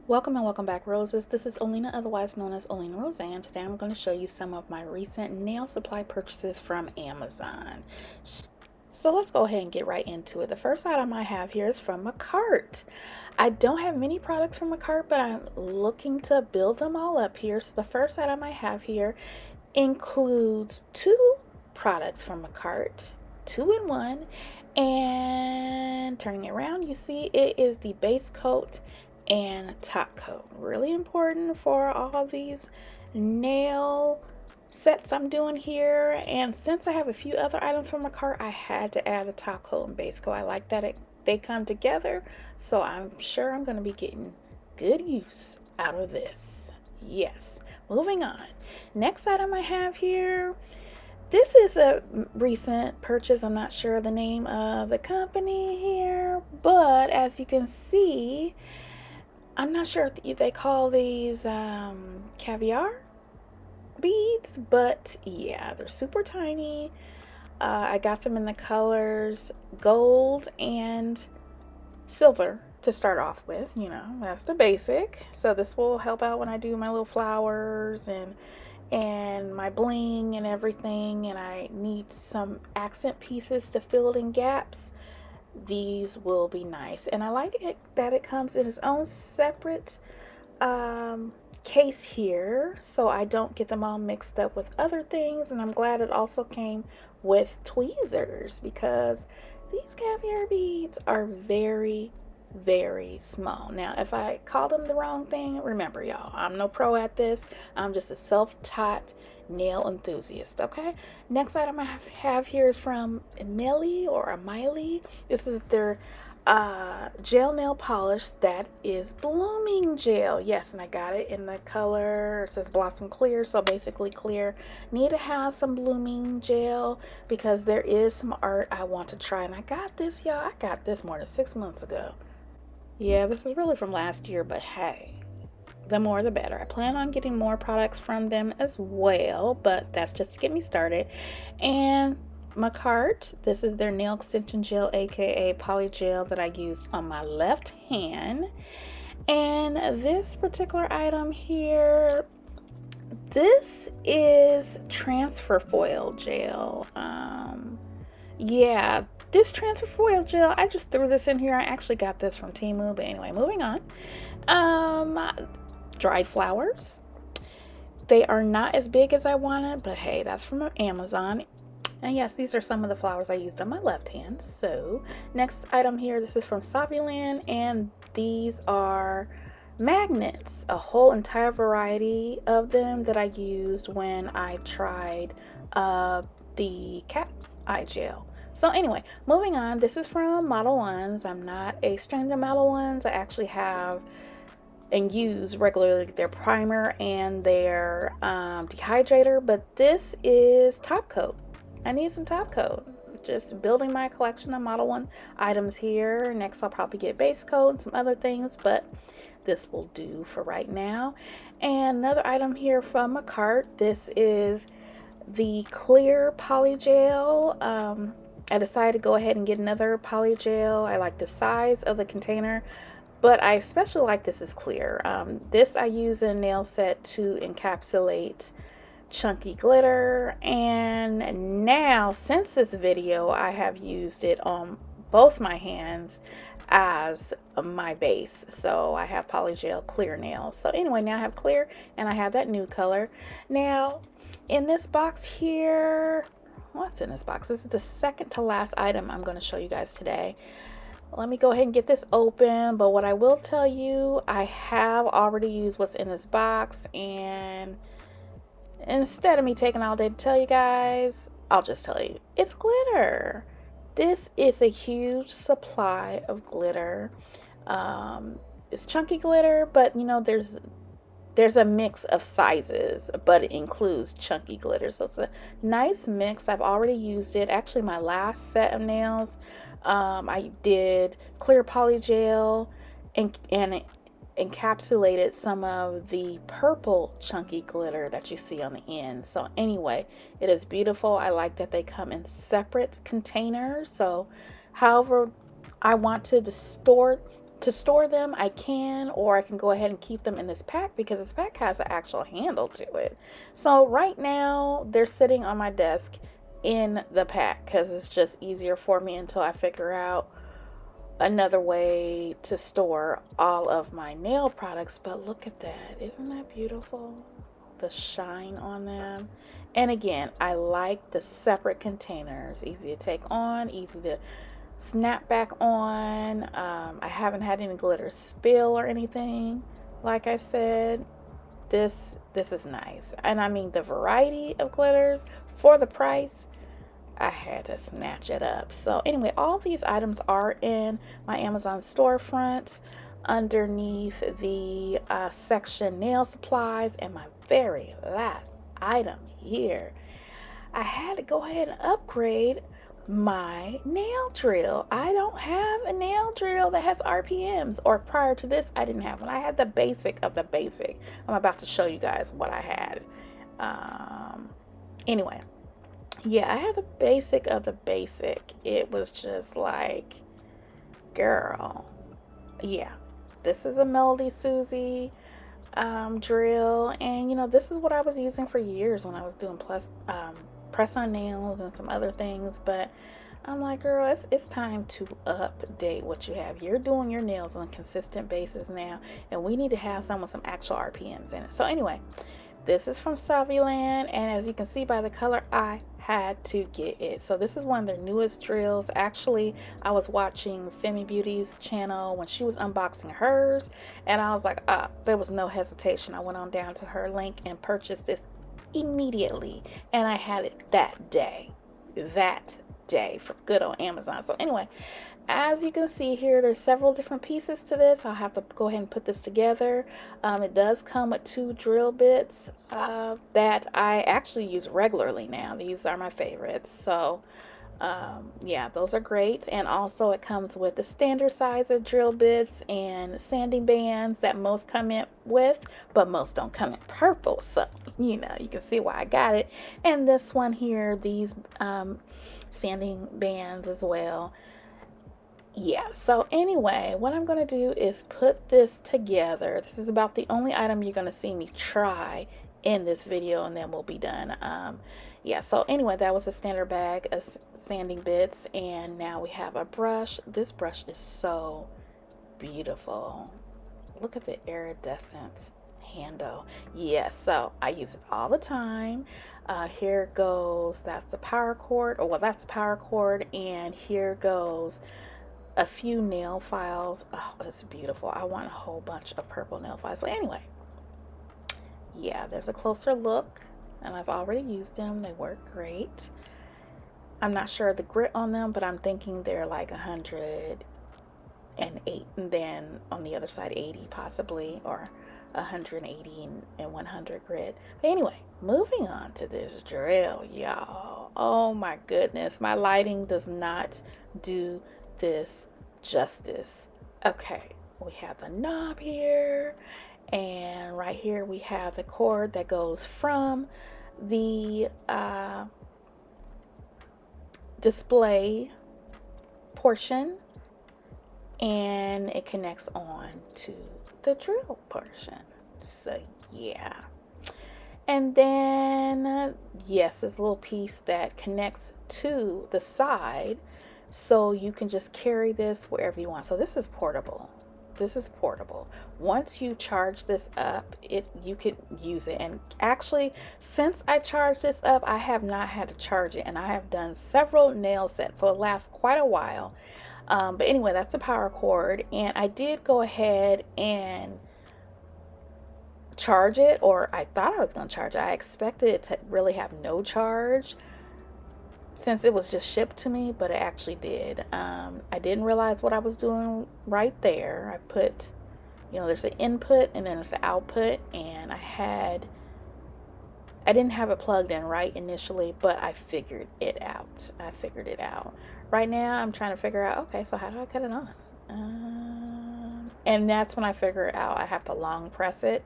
Welcome and welcome back, Roses. This is Olena, otherwise known as OlenaRosanne. Today I'm going to show you some of my recent nail supply purchases from Amazon. So let's go ahead and get right into it. The first item I have here is from a cart. I don't have many products from a cart, but I'm looking to build them all up here. So the first item I have here includes two products from a cart, two in one. And turning it around, you see it is the base coat and top coat. Really important for all these nail sets I'm doing here. And since I have a few other items from my cart, I had to add the top coat and base coat. I like that they come together, so I'm sure I'm going to be getting good use out of this. Yes, moving on. Next item I have here, this is a recent purchase. I'm not sure the name of the company here, but as you can see, I'm not sure if they call these caviar beads, but yeah, they're super tiny. I got them in the colors gold and silver to start off with. That's the basic. So this will help out when I do my little flowers and my bling and everything, and I need some accent pieces to fill in gaps. These will be nice, and I like it that it comes in its own separate case here, so I don't get them all mixed up with other things. And I'm glad it also came with tweezers, because these caviar beads are very small. Now, if I call them the wrong thing, remember, y'all, I'm no pro at this. I'm just a self-taught nail enthusiast. Okay, next item I have here is from Miley. This is their gel nail polish that is blooming gel. Yes, and I got it in the color, it says blossom clear, so basically clear. Need to have some blooming gel because there is some art I want to try, and I got this, y'all. I got this more than 6 months ago. Yeah, this is really from last year, but hey, the more the better. I plan on getting more products from them as well, but that's just to get me started. And my cart, this is their nail extension gel, aka poly gel, that I used on my left hand. And this particular item here, this is transfer foil gel. Yeah, this transfer foil gel, I just threw this in here. I actually got this from Temu, but anyway, moving on. Dried flowers. They are not as big as I wanted, but hey, that's from Amazon. And yes, these are some of the flowers I used on my left hand. So next item here, this is from Saviland, and these are magnets, a whole entire variety of them that I used when I tried the cat eye gel. So anyway, moving on, this is from Model Ones. I'm not a stranger to Model Ones. I actually have and use regularly their primer and their dehydrator, but this is top coat. I need some top coat. Just building my collection of Model 1 items here. Next I'll probably get base coat and some other things, but this will do for right now. And another item here from a cart. This is the clear poly gel. I decided to go ahead and get another poly gel. I like the size of the container, but I especially like this is clear. This I use in a nail set to encapsulate chunky glitter, and now since this video I have used it on both my hands as my base. So I have polygel clear nails. So anyway, now I have clear and I have that new color. Now in this box here, what's in this box? This is the second to last item I'm going to show you guys today. Let me go ahead and get this open, but what I will tell you, I have already used what's in this box, and instead of me taking all day to tell you guys, I'll just tell you, it's glitter. This is a huge supply of glitter. It's chunky glitter, but there's a mix of sizes, but it includes chunky glitter, so it's a nice mix. I've already used it. Actually, my last set of nails, I did clear poly gel and encapsulated some of the purple chunky glitter that you see on the end. So anyway, it is beautiful. I like that they come in separate containers, so however I want to distort to store them, I can, or I can go ahead and keep them in this pack because this pack has an actual handle to it. So right now they're sitting on my desk in the pack because it's just easier for me until I figure out another way to store all of my nail products. But look at that. Isn't that beautiful? The shine on them. And again, I like the separate containers. Easy to take on, easy to snap back on. I haven't had any glitter spill or anything. Like I said, this is nice. And I mean, the variety of glitters for the price, I had to snatch it up. So anyway, all these items are in my Amazon storefront underneath the section nail supplies. And my very last item here, I had to go ahead and upgrade my nail drill. I don't have a nail drill that has RPMs, or prior to this I didn't have one. I had the basic of the basic. I'm about to show you guys what I had. Anyway, yeah, I had the basic of the basic. It was just like, girl, yeah, this is a Melody Susie drill, and you know, this is what I was using for years when I was doing press on nails and some other things. But I'm like, girl, it's time to update what you have. You're doing your nails on a consistent basis now, and we need to have some with some actual RPMs in it. So anyway, this is from Saviland, and as you can see by the color, I had to get it. So this is one of their newest drills. Actually, I was watching Femi Beauty's channel when she was unboxing hers, and I was like, there was no hesitation. I went on down to her link and purchased this immediately, and I had it that day from good old Amazon. So anyway, as you can see here, there's several different pieces to this. I'll have to go ahead and put this together. It does come with 2 drill bits that I actually use regularly now. These are my favorites. So yeah, those are great. And also it comes with the standard size of drill bits and sanding bands that most come in with, but most don't come in Purpl. So, you know, you can see why I got it. And this one here, these sanding bands as well. Yeah, so anyway, what I'm going to do is put this together. This is about the only item you're going to see me try in this video, and then we'll be done. Yeah, so anyway, that was a standard bag of sanding bits, and now we have a brush. This brush is so beautiful. Look at the iridescent handle. Yes, so I use it all the time. Here goes, that's the power cord, or well, that's the power cord, and here goes a few nail files. Oh, it's beautiful. I want a whole bunch of Purpl nail files. So anyway, yeah, there's a closer look, and I've already used them. They work great. I'm not sure of the grit on them, but I'm thinking they're like 108, and then on the other side 80 possibly, or 180 and 100 grit. But anyway, moving on to this drill, y'all. Oh my goodness, my lighting does not do this justice. Okay, we have the knob here, and right here we have the cord that goes from the display portion, and it connects on to the drill portion. So yeah, and then yes, this little piece that connects to the side, so you can just carry this wherever you want. So this is portable. This is portable. Once you charge this up, you could use it. And actually, since I charged this up, I have not had to charge it, and I have done several nail sets, so it lasts quite a while. But anyway, that's a power cord, and I did go ahead and charge it, or I thought I was going to charge it. I expected it to really have no charge since it was just shipped to me, but it actually did. I didn't realize what I was doing right there. I put, you know, there's an input and then there's an output, and I didn't have it plugged in right initially, but I figured it out. Right now I'm trying to figure out, okay, so how do I cut it on? And that's when I figure it out. I have to long press it.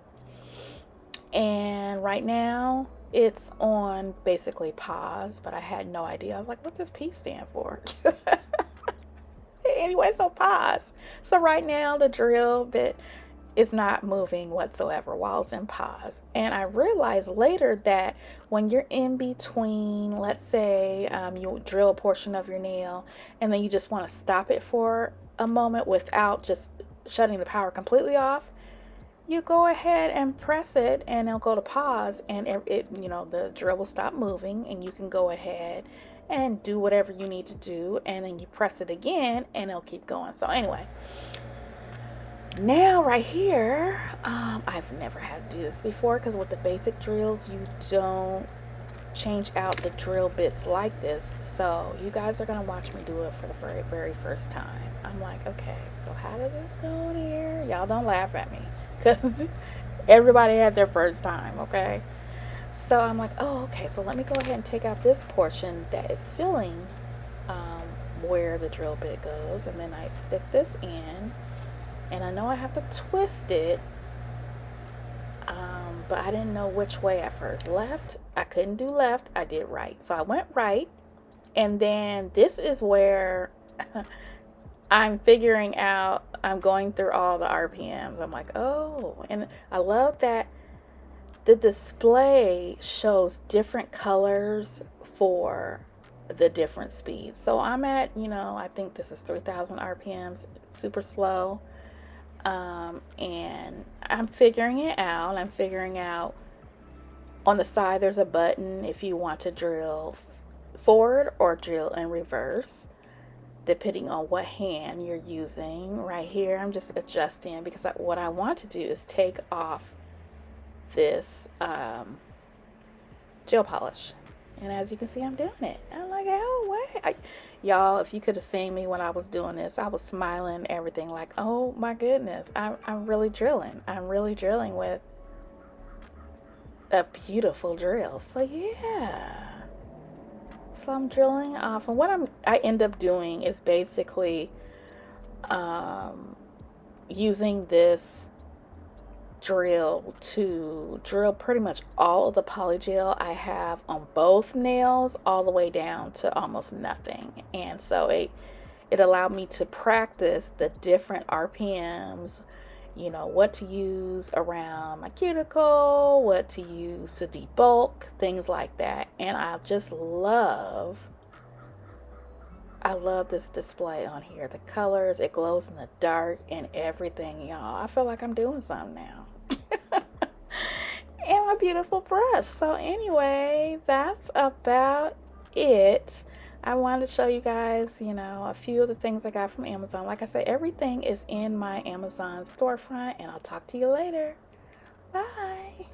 And right now it's on basically pause, but I had no idea. I was like, what does P stand for? Anyway, so pause. So right now the drill bit is not moving whatsoever while it's in pause. And I realized later that when you're in between, let's say you drill a portion of your nail and then you just want to stop it for a moment without just shutting the power completely off, you go ahead and press it and it'll go to pause, and the drill will stop moving and you can go ahead and do whatever you need to do, and then you press it again and it'll keep going. So anyway, now right here, I've never had to do this before because with the basic drills you don't change out the drill bits like this. So you guys are gonna watch me do it for the very, very first time. I'm like, okay, so how did this go in here? Y'all don't laugh at me because everybody had their first time, okay? So I'm like, oh, okay, so let me go ahead and take out this portion that is filling where the drill bit goes, and then I stick this in, and I know I have to twist it, but I didn't know which way at first. Left, I couldn't do left, I did right. So I went right, and then this is where I'm figuring out, I'm going through all the RPMs. I'm like, oh, and I love that the display shows different colors for the different speeds. So I'm at, I think this is 3,000 RPMs, super slow. And I'm figuring it out. I'm figuring out on the side there's a button if you want to drill forward or drill in reverse, depending on what hand you're using. Right here I'm just adjusting because what I want to do is take off this gel polish, and as you can see I'm doing it. I'm like, oh wait, y'all, if you could have seen me when I was doing this, I was smiling, everything, like, oh my goodness, I'm really drilling. I'm really drilling with a beautiful drill. So yeah, so I'm drilling off, and what I end up doing is basically using this drill to drill pretty much all of the polygel I have on both nails all the way down to almost nothing. And so it allowed me to practice the different RPMs, what to use around my cuticle, what to use to debulk, things like that. And I love this display on here. The colors, it glows in the dark and everything, y'all. I feel like I'm doing something now. And my beautiful brush. So anyway, that's about it. I wanted to show you guys, a few of the things I got from Amazon. Like I said, everything is in my Amazon storefront, and I'll talk to you later. Bye.